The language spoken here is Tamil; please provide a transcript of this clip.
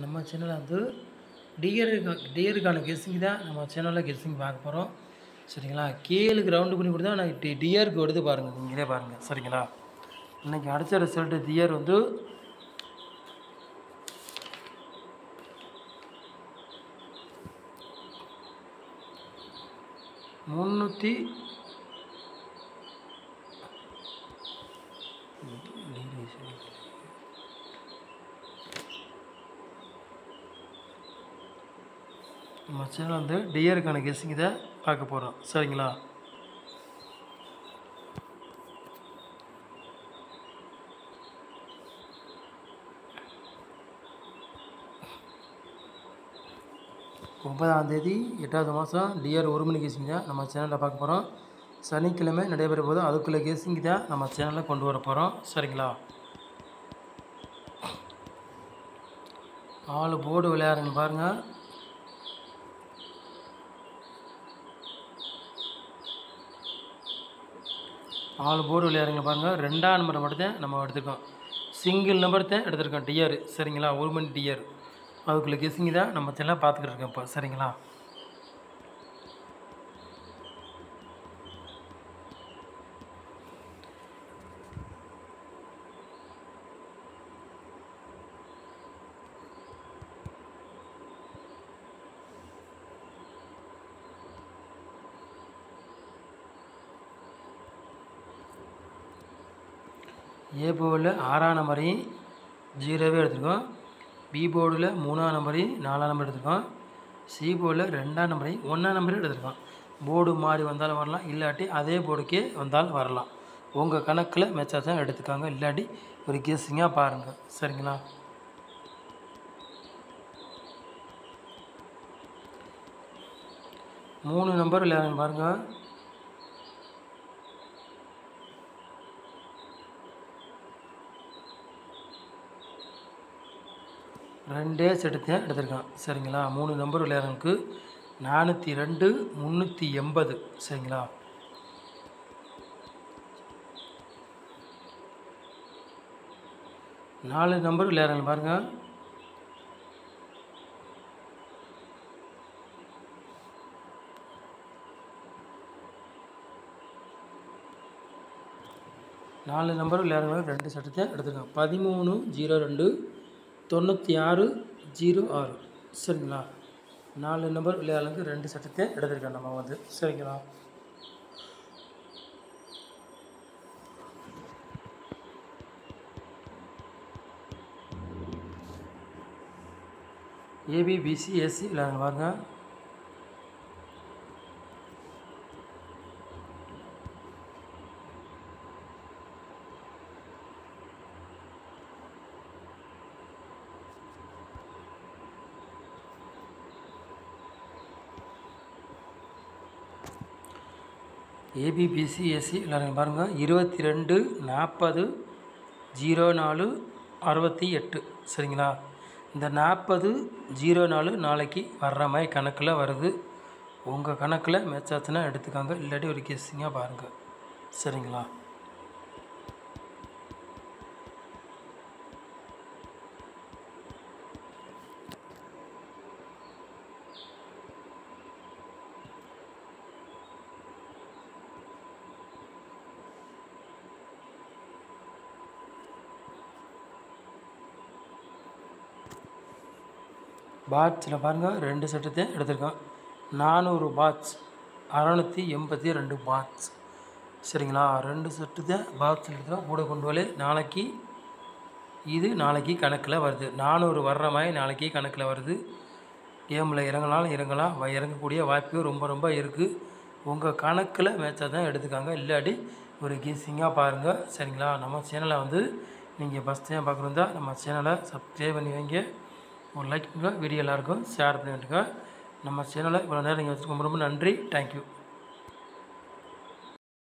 நம்ம சேனலில் வந்து டியருக்கான கெஸ்ஸிங் தான் நம்ம சேனலில் கெஸ்ஸிங் பார்க்க போகிறோம். சரிங்களா? கேளுக்கு ரவுண்டு பண்ணி கொடுத்தா நான் டியருக்கு வருது பாருங்கள், நீங்களே பாருங்கள். சரிங்களா? இன்றைக்கி அடித்த ரிசல்ட்டு டியர் வந்து 300 நம்ம சேனல் வந்து டியருக்கான கெஸ்ஸிங் தான் பார்க்க போகிறோம். சரிங்களா? ஒன்பதாம் தேதி 8வது மாதம் டியர் 1 மணி கெஸ்ஸிங் தான் நம்ம சேனலில் பார்க்க போகிறோம். சனிக்கிழமை நடைபெற போது அதுக்குள்ளே கெஸ்ஸிங் தான் நம்ம சேனலில் கொண்டு வர போகிறோம். சரிங்களா? 4 போர்டு விளையாடுங்க பாருங்கள். போர்டு விளையாடுங்க பாருங்கள். 2ஆம் நம்பர் மட்டும் தான் நம்ம எடுத்துருக்கோம். சிங்கிள் நம்பர் தான் எடுத்துருக்கோம் டியர். சரிங்களா? 1 மணி டியர் அதுக்குள்ளே கெஸ்ஸிங் தான் நம்ம சேனலில் பார்த்துக்கிட்டு இருக்கோம் இப்போ. சரிங்களா? ஏ போர்டில் 6ஆம் நம்பரையும் 0வே எடுத்துருக்கோம். பி போர்டில் 3ஆம் நம்பரையும் 4ஆம் நம்பர் எடுத்துருக்கோம். சி போர்டில் 2ஆம் நம்பரையும் 1ஆம் நம்பரையும் எடுத்துருக்கோம். போர்டு மாறி வந்தாலும் வரலாம், இல்லாட்டி அதே போர்டுக்கே வந்தாலும் வரலாம். உங்கள் கணக்கில் மெச்சா தான் எடுத்துக்காங்க, இல்லாட்டி ஒரு கெஸ்ஸிங்காக பாருங்கள். சரிங்களா? மூணு நம்பர் விளையாடுங்க பாருங்கள். ரெண்டே செட்டு தான் எடுத்திருக்கான். சரிங்களா? 3 நம்பர் விளையாடுறதுக்கு 402 380. சரிங்களா? நாலு நம்பர் விளையாடுறாங்க பாருங்கள். நாலு நம்பர் விளையாடுறவங்க 2 செட்டு தான் எடுத்திருக்கான். 1302 9606. சரிங்களா? 4 நம்பர் விளையாடுறதுக்கு 2 செட்டு தான் எடுத்திருக்கோம் நம்ம வந்து. சரிங்களா? ஏபி பிசி ஏசி விளையாடுங்க பாருங்க. ஏபிபிசி ஏசி விளையாடுங்க பாருங்கள். 22 40 04 68. சரிங்களா? இந்த 40 04 நாளைக்கு வர்ற மாதிரி கணக்கில் வருது. உங்கள் கணக்கில் மேட்சாச்சுன்னா எடுத்துக்காங்க, இல்லாட்டி ஒரு கெஸ்ஸிங்காக பாருங்கள். சரிங்களா? பாட்ஸில் பாருங்கள் 2 செட்டு தான் எடுத்திருக்கோம். 400 பாட்ஸ் 682 பாட்ஸ். சரிங்களா? 2 செட்டு தான் பாட்ஸ் எடுத்துகிறோம். கூட கொண்டு வரல நாளைக்கு இது நாளைக்கு கணக்கில் வருது. 400 வர்ற மாதிரி நாளைக்கு கணக்கில் வருது. கேமில் இறங்கலாம், இறங்கக்கூடிய வாய்ப்பு ரொம்ப இருக்குது. உங்கள் கணக்கில் மேட்சாக தான் எடுத்துக்காங்க, இல்லாட்டி ஒரு கெஸ்ஸிங்காக பாருங்கள். சரிங்களா? நம்ம சேனலை வந்து நீங்கள் ஃபஸ்ட் டைம் பார்க்குறதா நம்ம சேனலை சப்ஸ்கிரைப் பண்ணி வைங்க. ஒரு லைக் பண்ணுங்கள், வீடியோ எல்லாருக்கும் ஷேர் பண்ணிவிட்டுங்க. நம்ம சேனலை இவ்வளோ நேரம் நீங்கள் வச்சுருக்க ரொம்ப நன்றி. தேங்க்யூ.